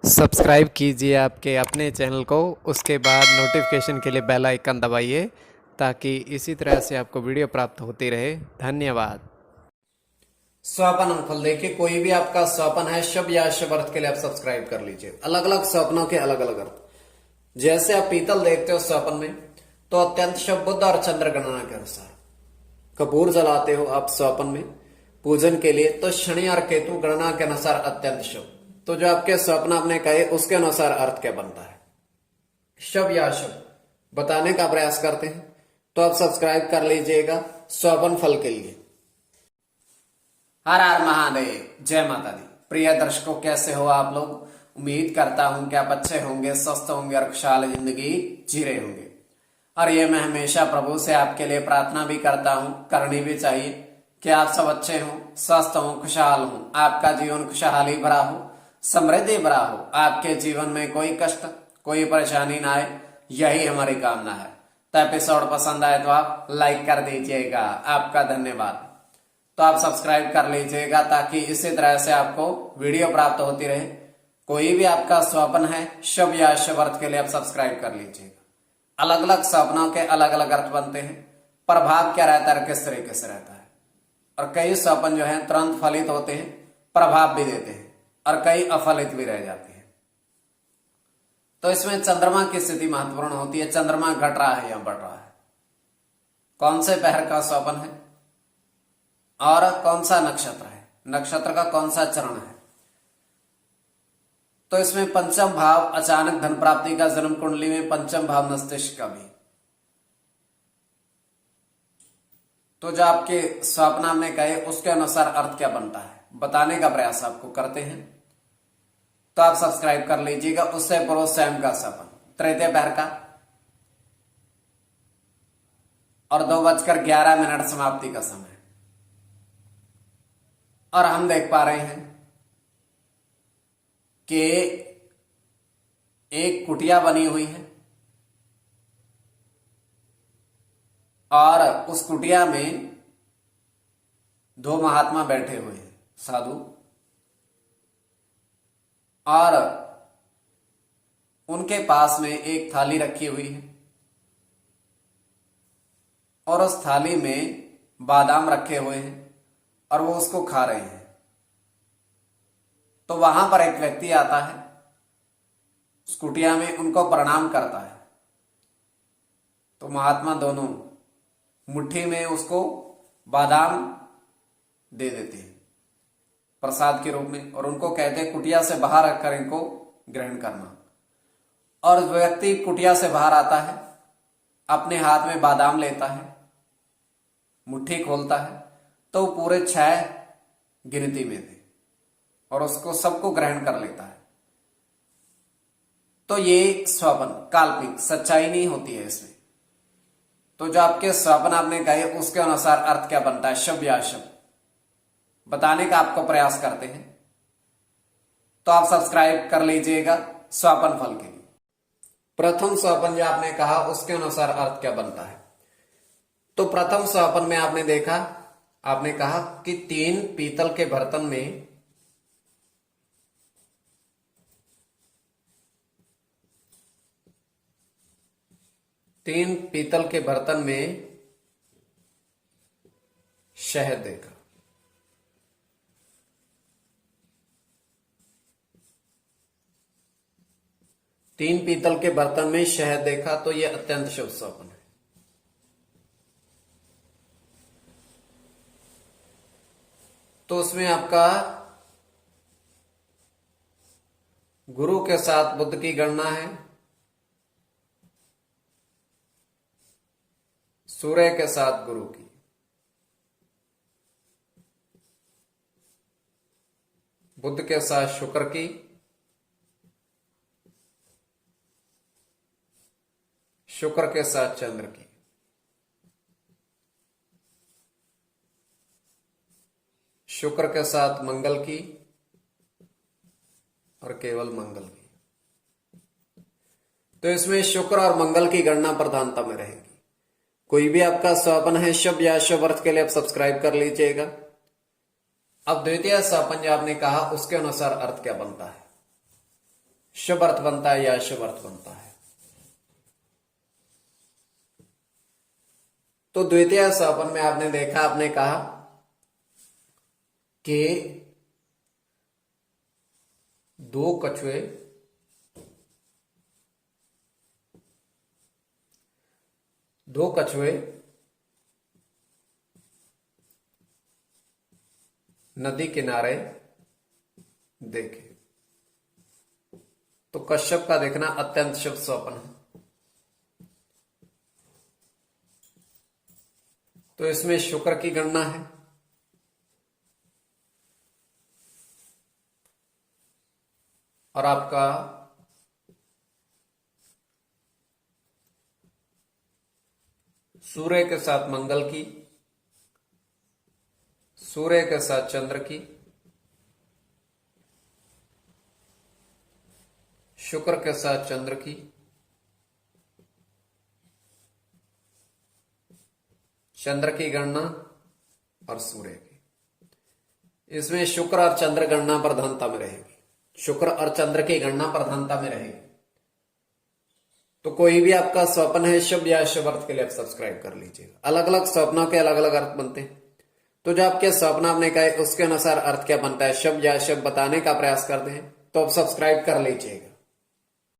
Subscribe कीजिए आपके अपने चैनल को, उसके बाद नोटिफिकेशन के लिए बेल आइकन दबाइए ताकि इसी तरह से आपको वीडियो प्राप्त होती रहे। धन्यवाद। स्वपन अंकफल देखिए, कोई भी आपका स्वपन है शुभ या शुभ अर्थ के लिए आप सब्सक्राइब कर लीजिए। अलग अलग स्वप्नों के अलग अलग अर्थ। जैसे आप पीतल देखते हो स्वपन में, तो अत्यंत शुभ बुध और चंद्र गणना के अनुसार। कपूर जलाते हो आप स्वपन में पूजन के लिए, तो शनि और केतु गणना के अनुसार अत्यंत शुभ। तो जो आपके स्वप्न आपने कहे उसके अनुसार अर्थ क्या बनता है, शुभ या शुभ बताने का प्रयास करते हैं। तो आप सब्सक्राइब कर लीजिएगा स्वपन फल के लिए। हर हर महादेव, जय माता दी। प्रिय दर्शकों, कैसे हो आप लोग? उम्मीद करता हूं कि आप अच्छे होंगे, स्वस्थ होंगे और खुशहाल जिंदगी जी रहे होंगे। और ये मैं हमेशा प्रभु से आपके लिए प्रार्थना भी करता हूं, करनी भी चाहिए कि आप सब अच्छे हों, स्वस्थ हों, खुशहाल हों, आपका जीवन खुशहाली भरा हो, समृद्धि भरा हो, आपके जीवन में कोई कष्ट कोई परेशानी ना आए, यही हमारी कामना है। तो एपिसोड पसंद आए तो आप लाइक कर दीजिएगा, आपका धन्यवाद। तो आप सब्सक्राइब कर लीजिएगा ताकि इसी तरह से आपको वीडियो प्राप्त होती रहे। कोई भी आपका स्वप्न है शुभ या शुभ अर्थ के लिए आप सब्सक्राइब कर लीजिएगा। अलग अलग स्वप्नों के अलग अलग अर्थ बनते हैं। प्रभाव क्या रहता है, किस तरीके से रहता है। और कई स्वप्न जो है तुरंत फलित होते हैं, प्रभाव भी देते हैं, और कई अफलित भी रह जाते हैं। तो इसमें चंद्रमा की स्थिति महत्वपूर्ण होती है। चंद्रमा घट रहा है या बढ़ रहा है, कौन से पहर का स्वप्न है और कौन सा नक्षत्र है, नक्षत्र का कौन सा चरण है। तो इसमें पंचम भाव अचानक धन प्राप्ति का, जन्म कुंडली में पंचम भाव मस्तिष्क का भी। तो जो आपके स्वप्न में कहे उसके अनुसार अर्थ क्या बनता है बताने का प्रयास आपको करते हैं। तो आप सब्सक्राइब कर लीजिएगा। उससे पूर्व स्वयं का स्वप्न तृतीय पहर का और 2:11 समाप्ति का समय। और हम देख पा रहे हैं कि एक कुटिया बनी हुई है और उस कुटिया में दो महात्मा बैठे हुए हैं, साधु, और उनके पास में एक थाली रखी हुई है और उस थाली में बादाम रखे हुए हैं और वो उसको खा रहे हैं। तो वहां पर एक व्यक्ति आता है, उस कुटिया में उनको प्रणाम करता है। तो महात्मा दोनों मुट्ठी में उसको बादाम दे देते हैं प्रसाद के रूप में, और उनको कहते हैं कुटिया से बाहर रखकर इनको ग्रहण करना। और व्यक्ति कुटिया से बाहर आता है, अपने हाथ में बादाम लेता है, मुट्ठी खोलता है, तो पूरे 6 गिनती में थे और उसको सबको ग्रहण कर लेता है। तो ये स्वप्न काल्पनिक, सच्चाई नहीं होती है इसमें। तो जो आपके स्वप्न आपने कहे उसके अनुसार अर्थ क्या बनता है, शुभ या शुभ बताने का आपको प्रयास करते हैं। तो आप सब्सक्राइब कर लीजिएगा स्वप्न फल के लिए। प्रथम स्वप्न जो आपने कहा उसके अनुसार अर्थ क्या बनता है। तो प्रथम स्वप्न में आपने देखा, आपने कहा कि 3 पीतल के बर्तन में शहद देखा। तीन पीतल के बर्तन में शहद देखा, तो यह अत्यंत शुभ स्वप्न है। तो उसमें आपका गुरु के साथ बुध की गणना है, सूर्य के साथ गुरु की, बुध के साथ शुक्र की, शुक्र के साथ चंद्र की, शुक्र के साथ मंगल की और केवल मंगल की। तो इसमें शुक्र और मंगल की गणना प्रधानता में रहेगी। कोई भी आपका स्वप्न है शुभ या शुभ अर्थ के लिए आप सब्सक्राइब कर लीजिएगा। अब द्वितीय स्वप्न जो आपने कहा उसके अनुसार अर्थ क्या बनता है। शुभ अर्थ बनता है या अशुभ अर्थ बनता है। तो द्वितीय सोपान में आपने देखा, आपने कहा कि दो कछुए नदी किनारे देखे। तो कश्यप का देखना अत्यंत शुभ स्वप्न है। तो इसमें शुक्र की गणना है। और आपका सूर्य के साथ मंगल की, सूर्य के साथ चंद्र की, शुक्र के साथ चंद्र की, चंद्र की गणना और सूर्य की। इसमें शुक्र और चंद्र गणना प्रधानता में रहेगी। शुक्र और चंद्र की गणना प्रधानता में रहेगी। तो कोई भी आपका स्वप्न है शुभ या अशुभ अर्थ के लिए आप सब्सक्राइब कर लीजिएगा। अलग अलग स्वप्नों के अलग अलग अर्थ बनते हैं। तो जो आपके स्वप्न आपने कहे उसके अनुसार अर्थ क्या बनता है, शुभ या अशुभ बताने का प्रयास करते हैं, तो आप सब्सक्राइब कर लीजिएगा।